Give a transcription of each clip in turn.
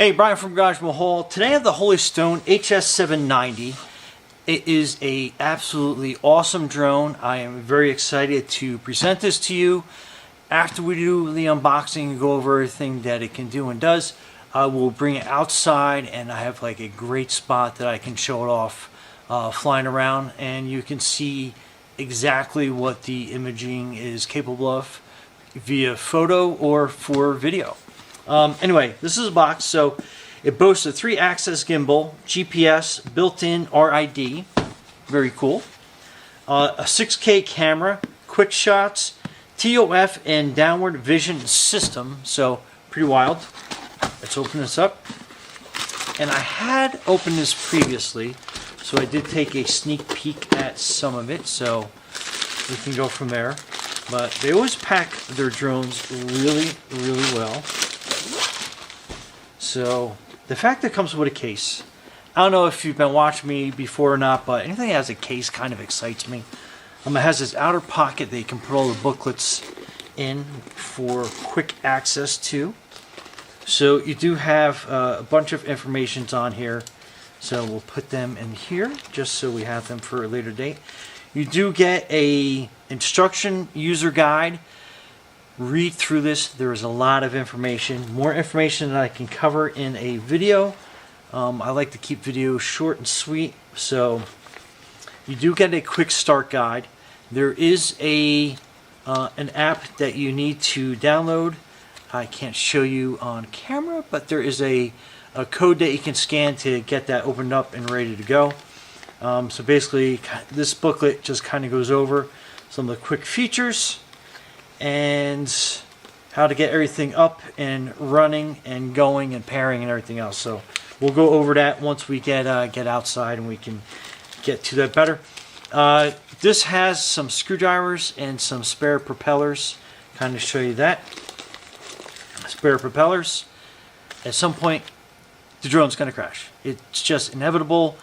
Hey, Brian from Garage Mahal. Today I have the Holy Stone HS790. It is a absolutely awesome drone. I am very excited to present this to you. After we do the unboxing and go over everything that it can do and does, I will bring it outside and I have like a great spot that I can show it off flying around, and you can see exactly what the imaging is capable of via photo or for video. Anyway, this is a box, so it boasts a 3-axis gimbal, GPS, built-in RID, very cool, a 6K camera, quick shots, TOF, and downward vision system, so pretty wild. Let's open this up. And I had opened this previously, so I did take a sneak peek at some of it, so we can go from there. But they always pack their drones really, really well. So the fact that it comes with a case, I don't know if you've been watching me before or not, but anything that has a case kind of excites me. It has this outer pocket that you can put all the booklets in for quick access to. So you do have a bunch of information on here. So we'll put them in here just so we have them for a later date. You do get a instruction user guide. Read through this. There is a lot of information, more information than I can cover in a video. I like to keep videos short and sweet, so you do get a quick start guide. There is an app that you need to download. I can't show you on camera, but there is a code that you can scan to get that opened up and ready to go. So basically this booklet just kind of goes over some of the quick features and how to get everything up and running and going and pairing and everything else. So we'll go over that once we get outside and we can get to that better. This has some screwdrivers and some spare propellers. Kind of show you that. Spare propellers. At some point, the drone's going to crash. It's just inevitable.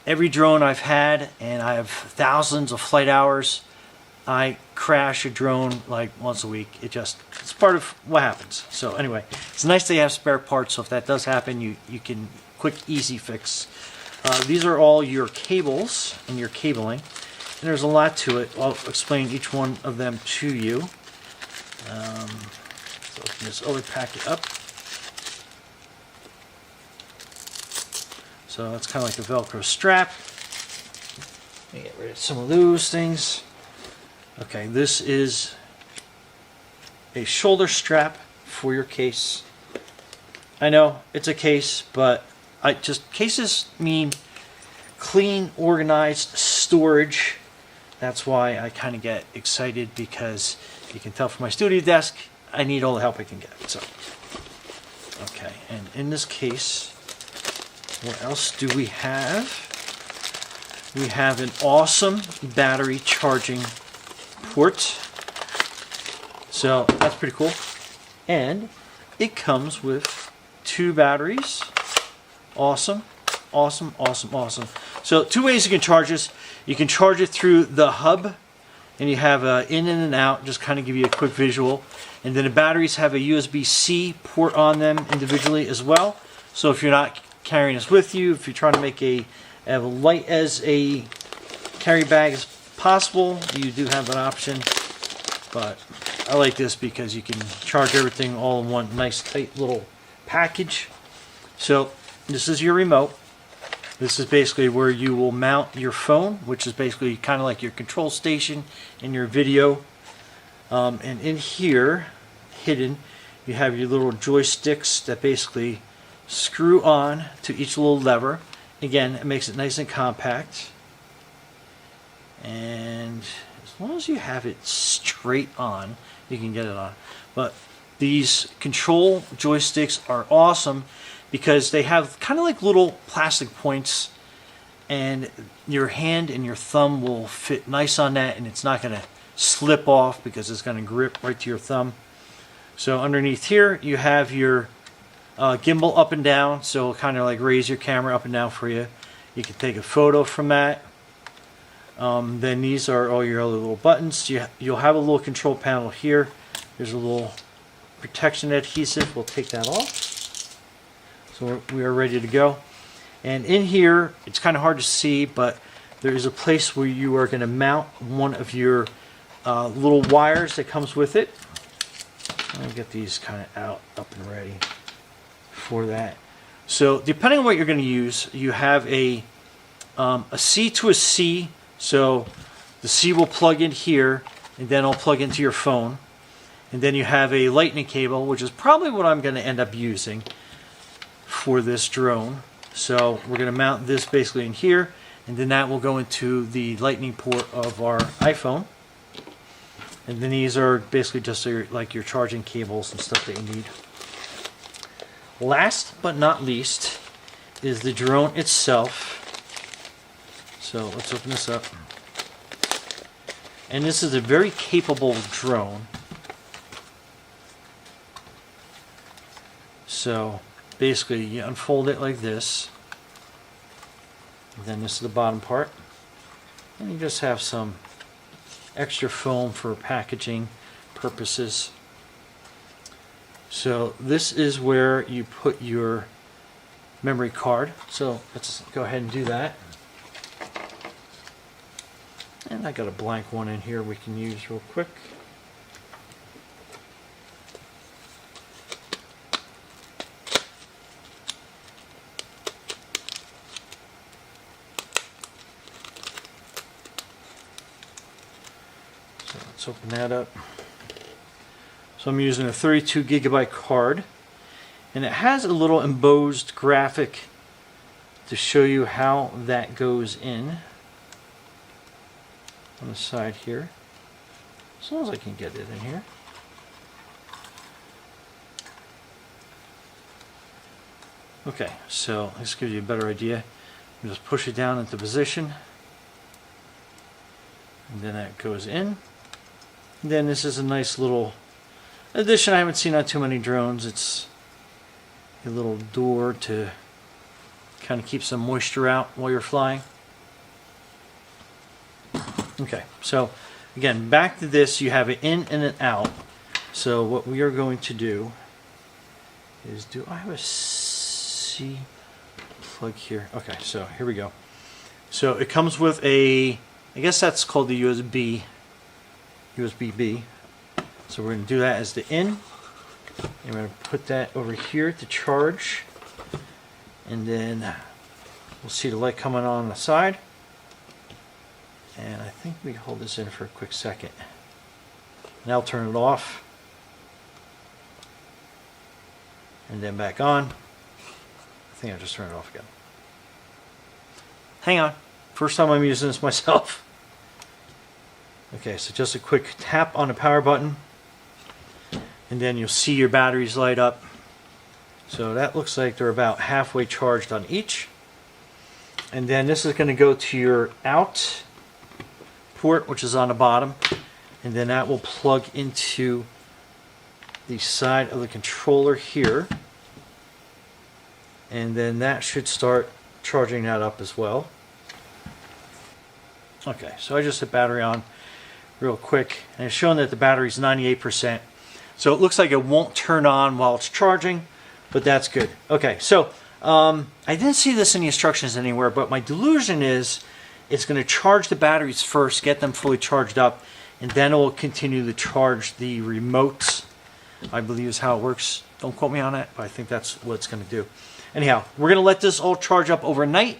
Every drone I've had, and I have thousands of flight hours, I crash a drone like once a week. It's part of what happens. So anyway, it's nice to have spare parts, so if that does happen, you can quick, easy fix. These are all your cables and your cabling, and there's a lot to it. I'll explain each one of them to you. Let's open this other packet up. So that's kind of like a Velcro strap. Let me get rid of some of those things. Okay, this is a shoulder strap for your case. I know it's a case, but cases mean clean, organized storage. That's why I kind of get excited, because you can tell from my studio desk, I need all the help I can get. So, okay, and in this case, what else do we have? We have an awesome battery charging port. So that's pretty cool. And it comes with 2 batteries. Awesome. Awesome, awesome, awesome. So 2 ways you can charge this. You can charge it through the hub, and you have in and an out, just kind of give you a quick visual. And then the batteries have a USB-C port on them individually as well. So if you're not carrying this with you, if you're trying to make as light as a carry bag as possible, you do have an option. But I like this because you can charge everything all in one nice tight little package. So this is your remote. This is basically where you will mount your phone, which is basically kind of like your control station in your video. And in here, hidden, you have your little joysticks that basically screw on to each little lever. Again, it makes it nice and compact. And as long as you have it straight on, you can get it on. But these control joysticks are awesome because they have kind of like little plastic points, and your hand and your thumb will fit nice on that, and it's not going to slip off because it's going to grip right to your thumb. So underneath here you have your gimbal up and down, so it'll kind of like raise your camera up and down for you. You can take a photo from that. Then these are all your other little buttons. You'll have a little control panel here. There's a little protection adhesive. We'll take that off. So we are ready to go. And in here, it's kind of hard to see, but there is a place where you are going to mount one of your little wires that comes with it. I'll get these kind of out, up and ready for that. So depending on what you're going to use, you have a C to a C. So the C will plug in here, and then it'll plug into your phone. And then you have a lightning cable, which is probably what I'm going to end up using for this drone. So we're going to mount this basically in here, and then that will go into the lightning port of our iPhone. And then these are basically just like your charging cables and stuff that you need. Last but not least is the drone itself. So let's open this up. And this is a very capable drone. So basically you unfold it like this. And then this is the bottom part. And you just have some extra foam for packaging purposes. So this is where you put your memory card. So let's go ahead and do that. And I got a blank one in here we can use real quick. So let's open that up. So I'm using a 32 gigabyte card, and it has a little embossed graphic to show you how that goes in on the side here, as long as I can get it in here. Okay, so this gives you a better idea. You just push it down into position, and then that goes in. And then this is a nice little addition I haven't seen on too many drones. It's a little door to kind of keep some moisture out while you're flying. Okay, so again, back to this, you have an in and an out. So what we are going to do is, do I have a C plug here? Okay, so here we go. So it comes with a, I guess that's called the USB-B. So we're going to do that as the in. And we're going to put that over here to charge. And then we'll see the light coming on the side. And I think we hold this in for a quick second. And I'll turn it off. And then back on. I think I'll just turn it off again. Hang on. First time I'm using this myself. Okay, so just a quick tap on the power button. And then you'll see your batteries light up. So that looks like they're about halfway charged on each. And then this is going to go to your out port, which is on the bottom. And then that will plug into the side of the controller here. And then that should start charging that up as well. Okay, so I just hit battery on real quick. And it's showing that the battery is 98%. So it looks like it won't turn on while it's charging, but that's good. Okay, so I didn't see this in the instructions anywhere, but my delusion is it's going to charge the batteries first, get them fully charged up, and then it will continue to charge the remotes, I believe is how it works. Don't quote me on that, but I think that's what it's going to do. Anyhow, we're going to let this all charge up overnight,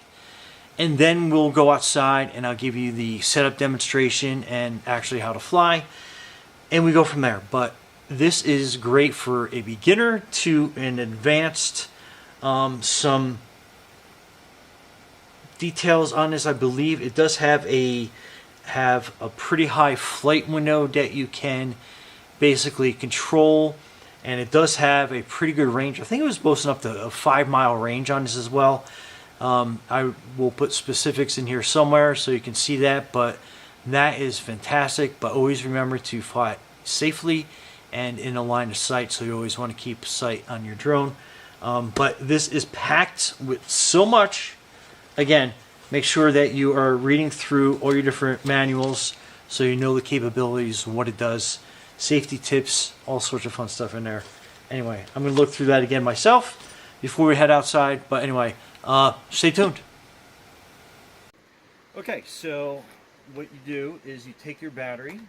and then we'll go outside and I'll give you the setup demonstration and actually how to fly, and we go from there. But this is great for a beginner to an advanced. Some details on this, I believe it does have a pretty high flight window that you can basically control, and it does have a pretty good range. I think it was boasting up to a 5-mile range on this as well. I will put specifics in here somewhere so you can see that, but that is fantastic. But always remember to fly safely and in a line of sight, so you always want to keep sight on your drone. But this is packed with so much. Again, make sure that you are reading through all your different manuals so you know the capabilities, what it does, safety tips, all sorts of fun stuff in there. Anyway, I'm going to look through that again myself before we head outside. But anyway, stay tuned. Okay, so what you do is you take your battery,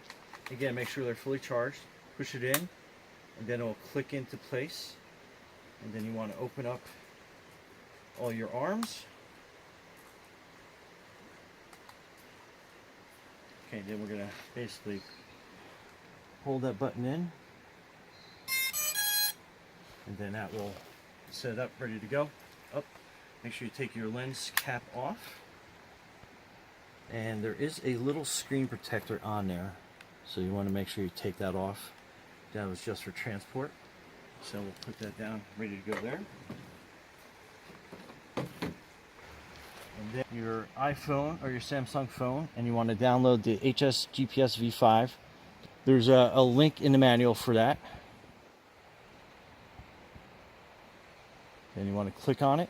again, make sure they're fully charged, push it in, and then it will click into place. And then you want to open up all your arms. Okay, then we're going to basically hold that button in, and then that will set up, ready to go. Up. Make sure you take your lens cap off. And there is a little screen protector on there, so you want to make sure you take that off. That was just for transport. So we'll put that down, ready to go there. And then your iPhone or your Samsung phone, and you want to download the HS GPS V5. There's a link in the manual for that. Then you want to click on it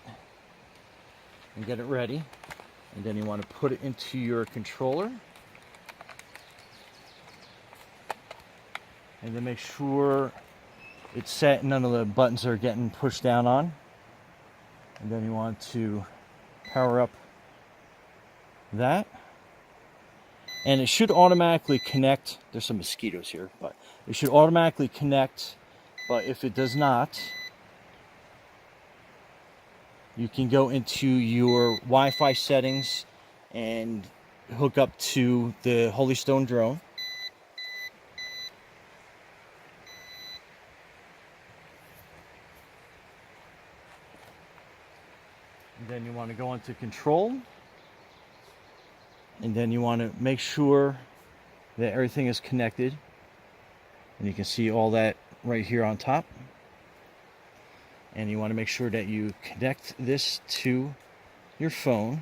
and get it ready. And then you want to put it into your controller. And then make sure it's set, none of the buttons are getting pushed down on. And then you want to power up that. And it should automatically connect. There's some mosquitoes here, but it should automatically connect. But if it does not, you can go into your Wi-Fi settings and hook up to the Holy Stone drone. And then you want to go into control. And then you want to make sure that everything is connected. And you can see all that right here on top. And you want to make sure that you connect this to your phone.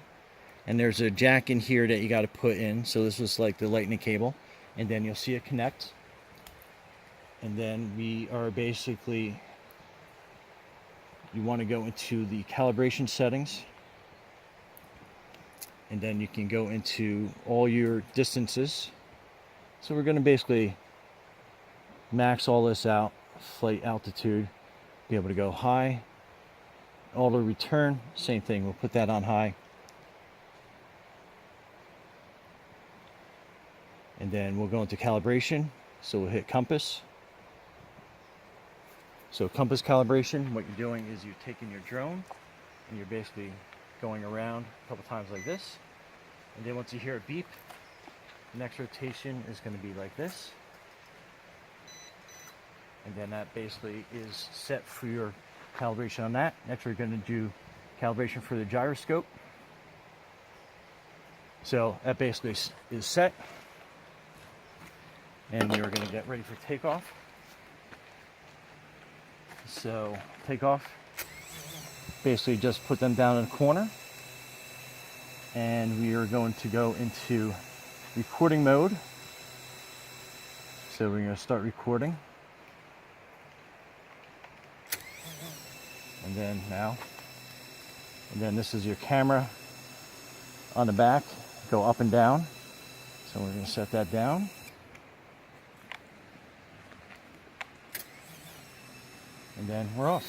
And there's a jack in here that you got to put in. So this was like the lightning cable. And then you'll see it connect. And then we are basically, you want to go into the calibration settings. And then you can go into all your distances. So we're going to basically max all this out, flight altitude. Be able to go high, auto return, same thing, we'll put that on high. And then we'll go into calibration, so we'll hit compass. So compass calibration, what you're doing is you're taking your drone and you're basically going around a couple times like this. And then once you hear a beep, the next rotation is going to be like this. And then that basically is set for your calibration on that. Next we're going to do calibration for the gyroscope. So that basically is set. And you're going to get ready for takeoff. So takeoff, basically just put them down in a corner. And we are going to go into recording mode. So we're going to start recording. And then now, and then this is your camera on the back, go up and down. So we're going to set that down. And then we're off.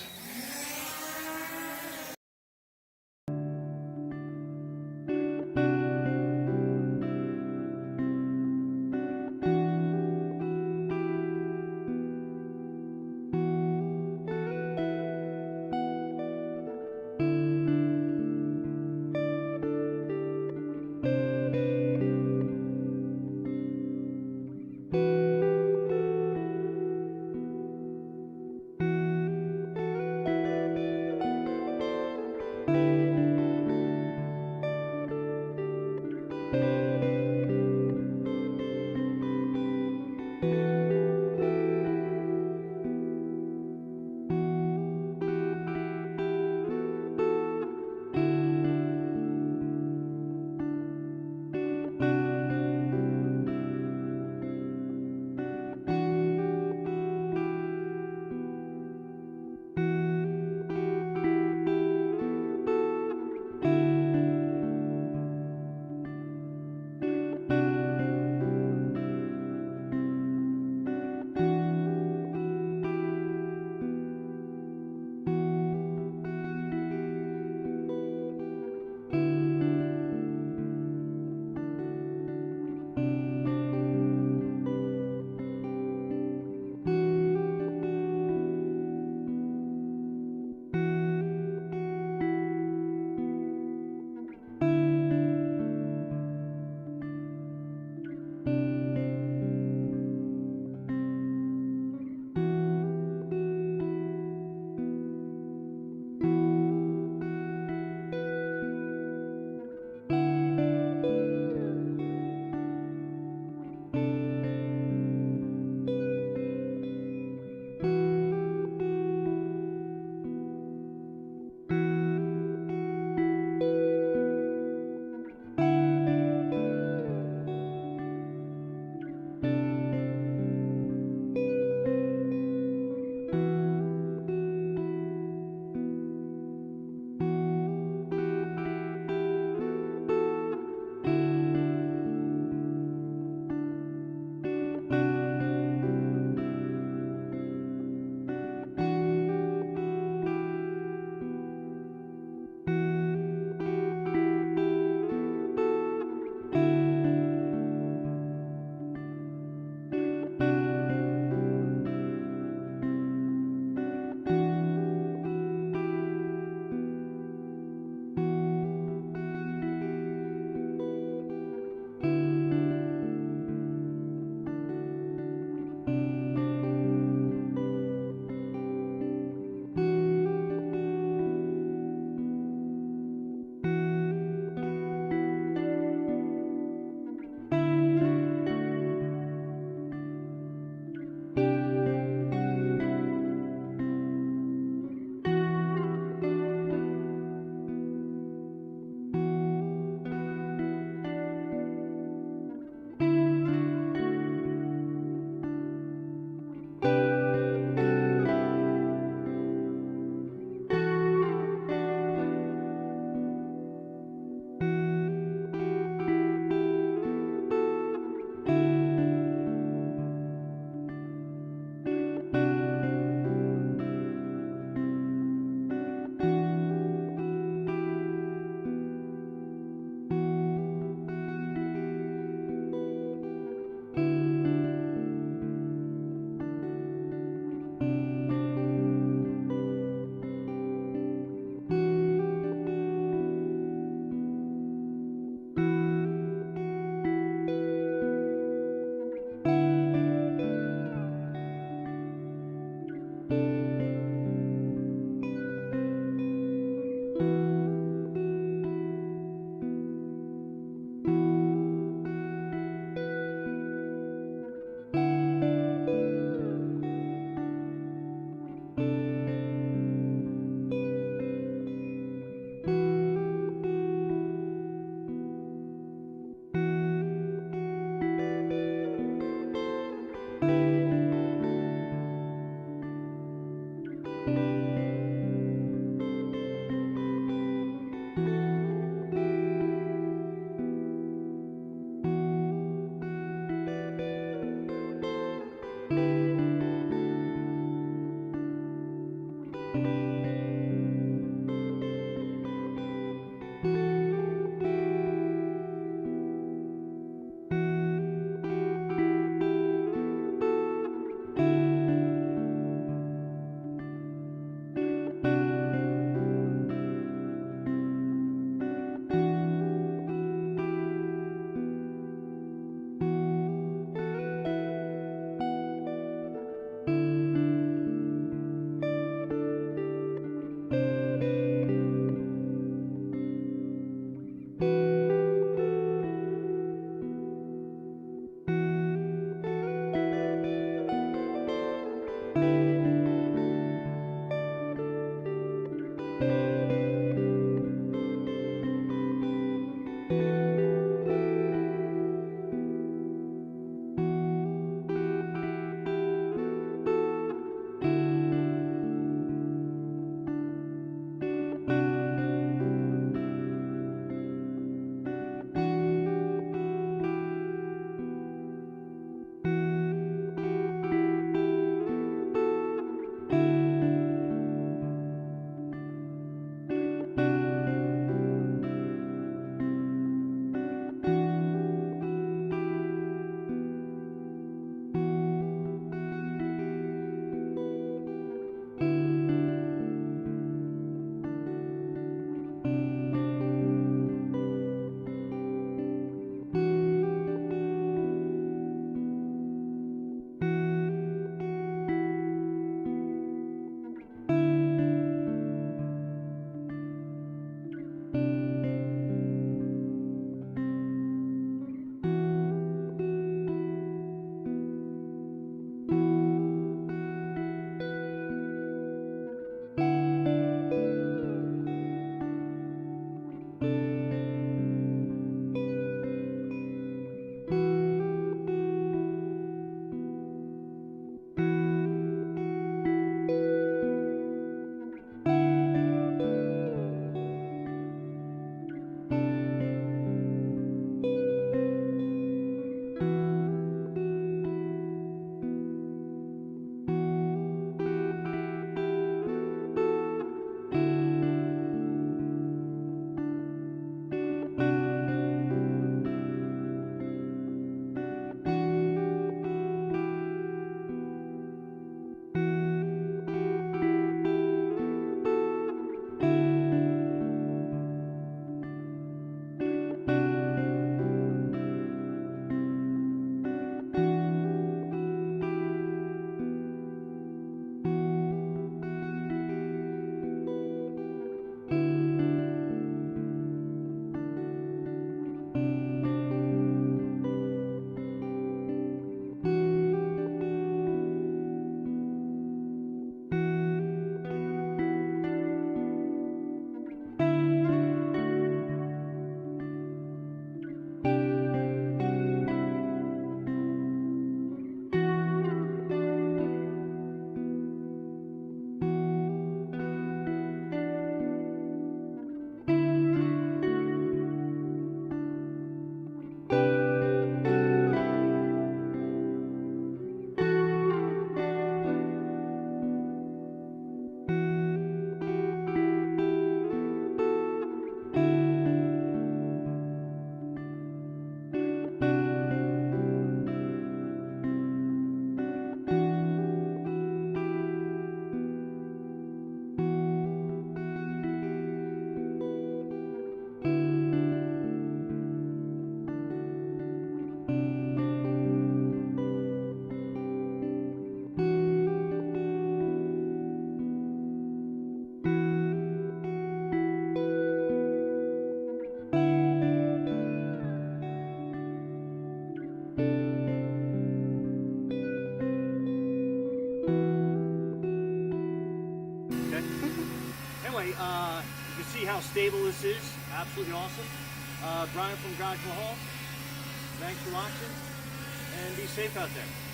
anyway, you can see how stable this is. Absolutely awesome. Brian from Garage Mahal. Thanks for watching, and be safe out there.